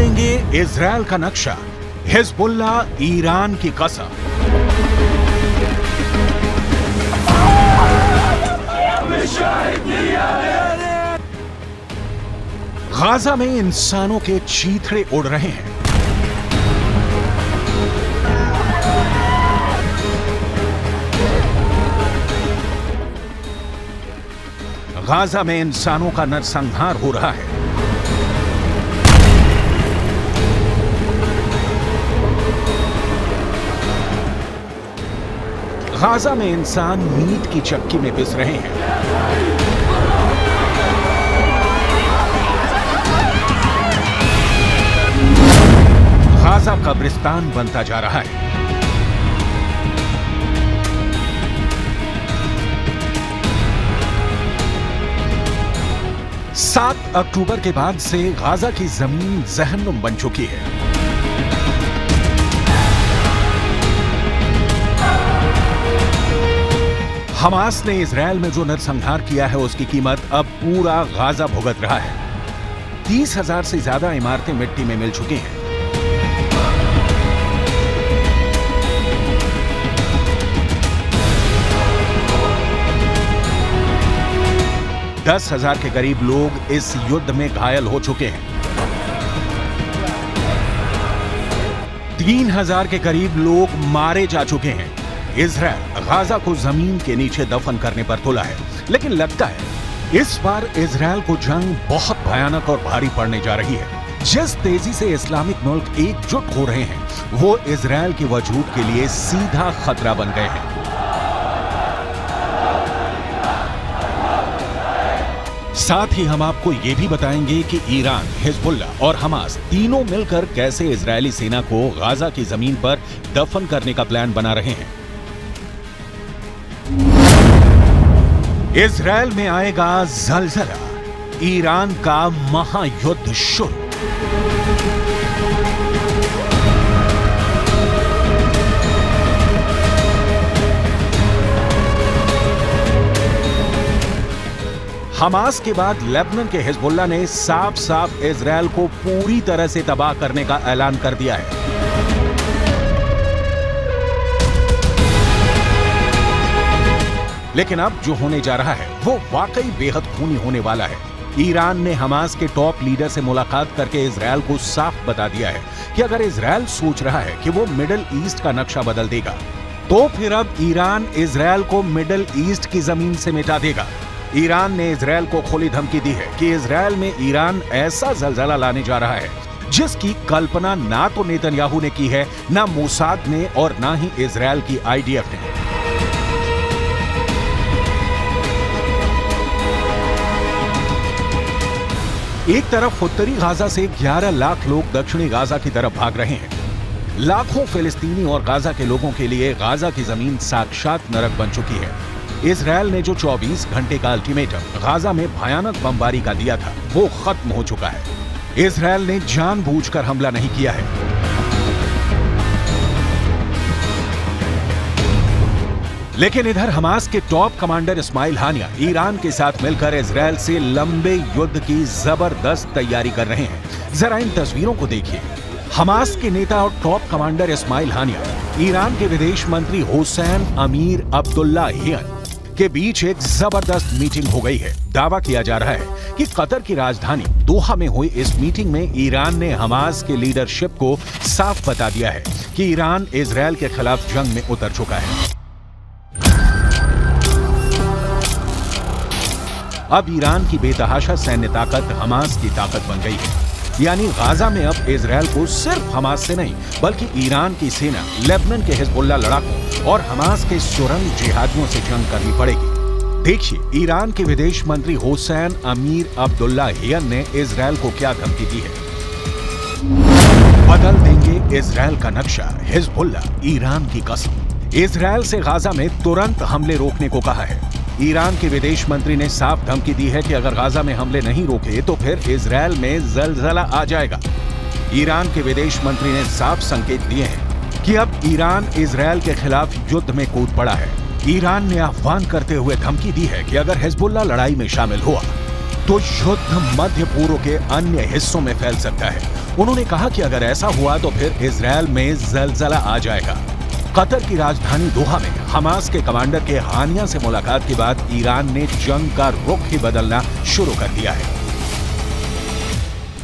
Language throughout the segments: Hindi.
देंगे इजराइल का नक्शा, हिजबुल्लाह ईरान की कसम। गाजा में इंसानों के चीथड़े उड़ रहे हैं। गाजा में इंसानों का नरसंहार हो रहा है। गाजा में इंसान मीट की चक्की में पिस रहे हैं। गाजा कब्रिस्तान बनता जा रहा है। 7 अक्टूबर के बाद से गाजा की जमीन जहन्नुम बन चुकी है। हमास ने इजरायल में जो नरसंहार किया है उसकी कीमत अब पूरा गाजा भुगत रहा है। 30,000 से ज्यादा इमारतें मिट्टी में मिल चुकी हैं। दस 10,000 के करीब लोग इस युद्ध में घायल हो चुके हैं। 3,000 के करीब लोग मारे जा चुके हैं। इजरायल गाजा को जमीन के नीचे दफन करने पर तुला है, लेकिन लगता है इस बार इजरायल को जंग बहुत भयानक और भारी पड़ने जा रही है। जिस तेजी से इस्लामिक मुल्क एकजुट हो रहे हैं वो इजरायल के वजूद के लिए सीधा खतरा बन गए हैं। साथ ही हम आपको यह भी बताएंगे कि ईरान, हिजबुल्लाह और हमास तीनों मिलकर कैसे इजरायली सेना को गाजा की जमीन पर दफन करने का प्लान बना रहे हैं। इजरायल में आएगा जलजला, ईरान का महायुद्ध शुरू। हमास के बाद लेबनान के हिजबुल्लाह ने साफ साफ इजरायल को पूरी तरह से तबाह करने का ऐलान कर दिया है। लेकिन अब जो होने जा रहा है वो वाकई बेहद खूनी होने वाला है। ईरान ने हमास के टॉप लीडर से मुलाकात करके इजरायल को साफ बता दिया है कि अगर इजरायल सोच रहा है कि वो मिडिल ईस्ट का नक्शा बदल देगा तो फिर अब ईरान इजरायल को मिडिल ईस्ट की जमीन से मिटा देगा। ईरान ने इजरायल को खुली धमकी दी है कि इजरायल में ईरान ऐसा जलजला लाने जा रहा है जिसकी कल्पना ना तो नेतन्याहू ने की है, ना मोसाद ने और ना ही इजरायल की आईडीएफ ने। एक तरफ उत्तरी गाजा से 11 लाख लोग दक्षिणी गाजा की तरफ भाग रहे हैं। लाखों फिलिस्तीनी और गाजा के लोगों के लिए गाजा की जमीन साक्षात नरक बन चुकी है। इजरायल ने जो 24 घंटे का अल्टीमेटम गाजा में भयानक बमबारी का दिया था वो खत्म हो चुका है। इजरायल ने जानबूझकर हमला नहीं किया है। लेकिन इधर हमास के टॉप कमांडर इस्माइल हानिया ईरान के साथ मिलकर इजरायल से लंबे युद्ध की जबरदस्त तैयारी कर रहे हैं। जरा इन तस्वीरों को देखिए। हमास के नेता और टॉप कमांडर इस्माइल हानिया, ईरान के विदेश मंत्री हुसैन अमीर अब्दुल्लाहियन के बीच एक जबरदस्त मीटिंग हो गई है। दावा किया जा रहा है कि कतर की राजधानी दोहा में हुई इस मीटिंग में ईरान ने हमास के लीडरशिप को साफ बता दिया है कि ईरान इजरायल के खिलाफ जंग में उतर चुका है। अब ईरान की बेतहाशा सैन्य ताकत हमास की ताकत बन गई है। यानी गाजा में अब इजरायल को सिर्फ हमास से नहीं बल्कि ईरान की सेना, लेबनान के हिजबुल्लाह लड़ाकों और हमास के सुरंग जिहादियों से जंग करनी पड़ेगी। देखिए ईरान के विदेश मंत्री हुसैन अमीर अब्दुल्लाहियन ने इजरायल को क्या धमकी दी है। बदल देंगे इजरायल का नक्शा, हिजबुल्लाह ईरान की कसम। इजरायल से गाजा में तुरंत हमले रोकने को कहा है। ईरान के विदेश मंत्री ने साफ धमकी दी है कि अगर गाजा में हमले नहीं रोके तो फिर इजरायल में जलजला आ जाएगा। ईरान के विदेश मंत्री ने साफ संकेत दिए हैं कि अब ईरान इजरायल के खिलाफ युद्ध में कूद पड़ा है। ईरान ने आह्वान करते हुए धमकी दी है कि अगर हिजबुल्लाह लड़ाई में शामिल हुआ तो युद्ध मध्य पूर्व के अन्य हिस्सों में फैल सकता है। उन्होंने कहा कि अगर ऐसा हुआ तो फिर इजरायल में जलजला आ जाएगा। कतर की राजधानी दोहा में हमास के कमांडर के हानिया से मुलाकात के बाद ईरान ने जंग का रुख ही बदलना शुरू कर दिया है।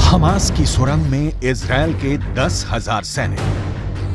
हमास की सुरंग में इजरायल के 10,000 सैनिक।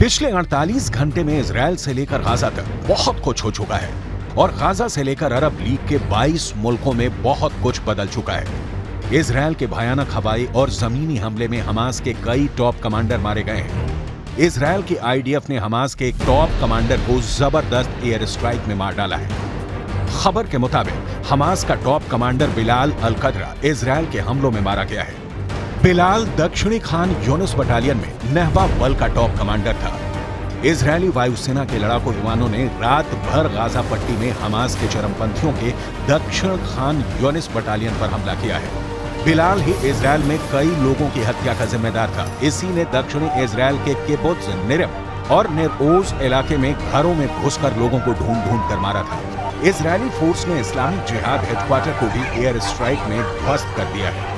पिछले 48 घंटे में इजरायल से लेकर गाजा तक बहुत कुछ हो चुका है और गाजा से लेकर अरब लीग के 22 मुल्कों में बहुत कुछ बदल चुका है। इजरायल के भयानक हवाई और जमीनी हमले में हमास के कई टॉप कमांडर मारे गए हैं। इजरायल की आईडीएफ ने हमास के एक टॉप कमांडर को जबरदस्त एयर स्ट्राइक में मार डाला है। खबर के मुताबिक हमास का टॉप कमांडर बिलाल अल-कदरा इजरायल के हमलों में मारा गया है। बिलाल दक्षिणी खान यूनुस बटालियन में नहवा बल का टॉप कमांडर था। इजरायली वायुसेना के लड़ाकू विमानों ने रात भर गाजा पट्टी में हमास के चरमपंथियों के दक्षिण खान यूनुस बटालियन पर हमला किया है। बिलाल ही इजरायल में कई लोगों की हत्या का जिम्मेदार था। इसी ने दक्षिणी इजरायल के किबुत्ज निरिम और नेर-ओज इलाके में घरों में घुसकर लोगों को ढूंढ कर मारा था। इजरायली फोर्स ने इस्लामिक जिहाद हेडक्वार्टर को भी एयर स्ट्राइक में ध्वस्त कर दिया है।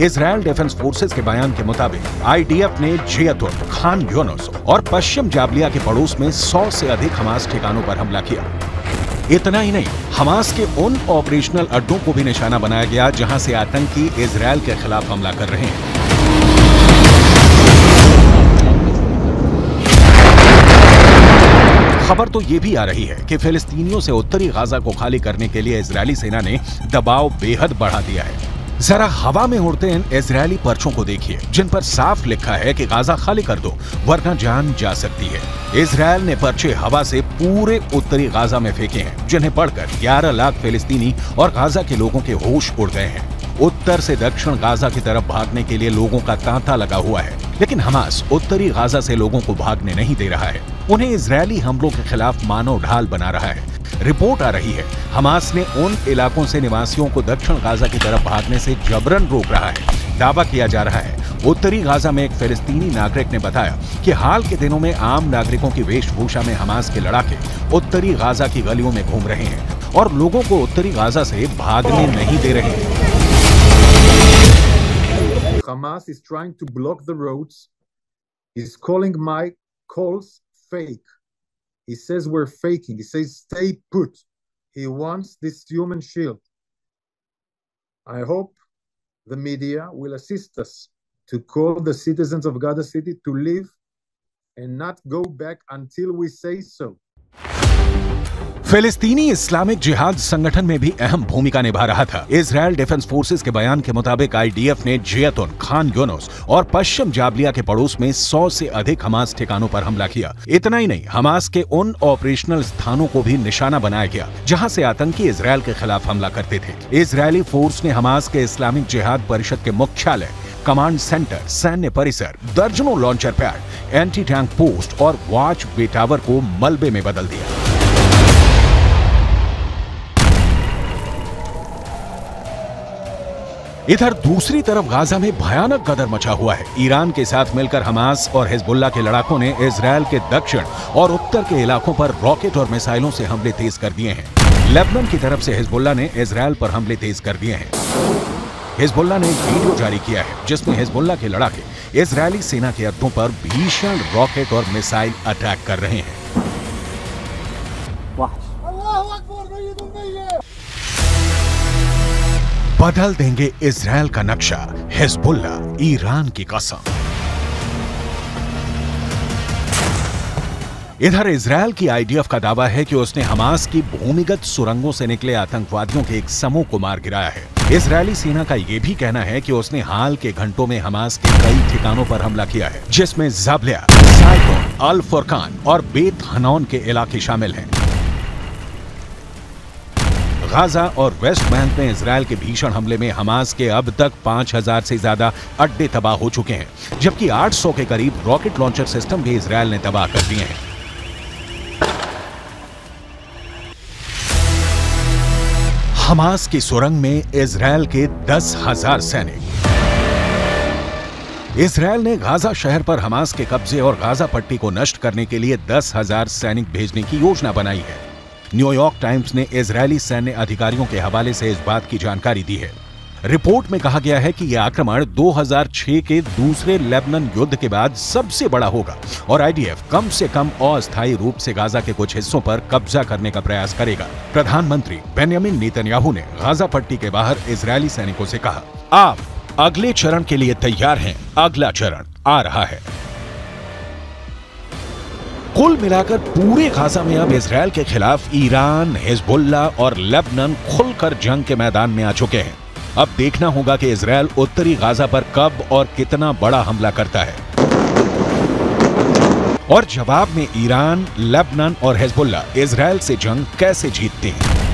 इजरायल डिफेंस फोर्सेस के बयान के मुताबिक आईडीएफ ने जियतुल, खान यूनुस और पश्चिम जाबलिया के पड़ोस में 100 से अधिक हमास ठिकानों पर हमला किया। इतना ही नहीं, हमास के उन ऑपरेशनल अड्डों को भी निशाना बनाया गया जहां से आतंकी इजरायल के खिलाफ हमला कर रहे हैं। खबर तो ये भी आ रही है कि फिलिस्तीनियों से उत्तरी गाजा को खाली करने के लिए इजरायली सेना ने दबाव बेहद बढ़ा दिया है। जरा हवा में उड़ते इन इजरायली पर्चों को देखिए जिन पर साफ लिखा है कि गाजा खाली कर दो वरना जान जा सकती है। इजरायल ने पर्चे हवा से पूरे उत्तरी गाजा में फेंके हैं जिन्हें पढ़कर 11 लाख फिलिस्तीनी और गाजा के लोगों के होश उड़ गए हैं। उत्तर से दक्षिण गाजा की तरफ भागने के लिए लोगों का तांता लगा हुआ है, लेकिन हमास उत्तरी गाजा से लोगों को भागने नहीं दे रहा है। उन्हें इजरायली हमलों के खिलाफ मानव ढाल बना रहा है। रिपोर्ट आ रही है हमास ने उन इलाकों से निवासियों को दक्षिण गाजा की तरफ भागने से जबरन रोक रहा है। दावा किया जा रहा है उत्तरी गाजा में एक फिलिस्तीनी नागरिक ने बताया कि हाल के दिनों में आम नागरिकों की वेशभूषा में हमास के लड़ाके उत्तरी गाजा की गलियों में घूम रहे हैं और लोगों को उत्तरी गाजा से भागने नहीं दे रहे हैं। Hamas is trying to block the roads. He's calling my calls fake. He says we're faking. He says stay put. He wants this human shield. I hope the media will assist us to call the citizens of Gaza City to leave and not go back until we say so. फिलिस्तीनी इस्लामिक जिहाद संगठन में भी अहम भूमिका निभा रहा था। इजरायल डिफेंस फोर्सेस के बयान के मुताबिक आईडीएफ ने जियतुन, खान यूनुस और पश्चिम जाबलिया के पड़ोस में 100 से अधिक हमास ठिकानों पर हमला किया। इतना ही नहीं, हमास के उन ऑपरेशनल स्थानों को भी निशाना बनाया गया जहां से आतंकी इजरायल के खिलाफ हमला करते थे। इजरायली फोर्स ने हमास के इस्लामिक जिहाद परिषद के मुख्यालय, कमांड सेंटर, सैन्य परिसर, दर्जनों launcher pad, anti tank post और वॉच वे टावर को मलबे में बदल दिया। इधर दूसरी तरफ गाजा में भयानक गदर मचा हुआ है। ईरान के साथ मिलकर हमास और हिजबुल्लाह के लड़ाकों ने इजरायल के दक्षिण और उत्तर के इलाकों पर रॉकेट और मिसाइलों से हमले तेज कर दिए हैं। लेबनान की तरफ से हिजबुल्लाह ने इजरायल पर हमले तेज कर दिए हैं। हिजबुल्लाह ने एक वीडियो जारी किया है जिसमें हिजबुल्लाह के लड़ाके इजरायली सेना के अड्डों पर भीषण रॉकेट और मिसाइल अटैक कर रहे हैं। बदल देंगे इजरायल का नक्शा, हिजबुल्लाह, ईरान की कसम। इधर इजरायल की आईडीएफ का दावा है कि उसने हमास की भूमिगत सुरंगों से निकले आतंकवादियों के एक समूह को मार गिराया है। इजरायली सेना का यह भी कहना है कि उसने हाल के घंटों में हमास के कई ठिकानों पर हमला किया है, जिसमें जाबलिया, साइकोन, अल फुरकान और बेत हनौन के इलाके शामिल हैं। गाजा और वेस्ट बैंक में इजरायल के भीषण हमले में हमास के अब तक 5000 से ज्यादा अड्डे तबाह हो चुके हैं, जबकि 800 के करीब रॉकेट लॉन्चर सिस्टम भी इजरायल ने तबाह कर दिए हैं। हमास की सुरंग में इजरायल के 10,000 सैनिक। इजरायल ने गाजा शहर पर हमास के कब्जे और गाजा पट्टी को नष्ट करने के लिए 10,000 सैनिक भेजने की योजना बनाई है। न्यूयॉर्क टाइम्स ने इजरायली सैन्य अधिकारियों के हवाले से इस बात की जानकारी दी है। रिपोर्ट में कहा गया है कि यह आक्रमण 2006 के दूसरे लेबनान युद्ध के बाद सबसे बड़ा होगा और आईडीएफ कम से कम अस्थायी रूप से गाजा के कुछ हिस्सों पर कब्जा करने का प्रयास करेगा। प्रधानमंत्री बेंयामिन नेतन्याहू ने गाजा पट्टी के बाहर इजरायली सैनिकों से कहा, आप अगले चरण के लिए तैयार हैं, अगला चरण आ रहा है। कुल मिलाकर पूरे गाजा में अब इजरायल के खिलाफ ईरान, हिजबुल्ला और लेबनान खुलकर जंग के मैदान में आ चुके हैं। अब देखना होगा कि इजरायल उत्तरी गाजा पर कब और कितना बड़ा हमला करता है और जवाब में ईरान, लेबनान और हिजबुल्ला इजरायल से जंग कैसे जीतते हैं।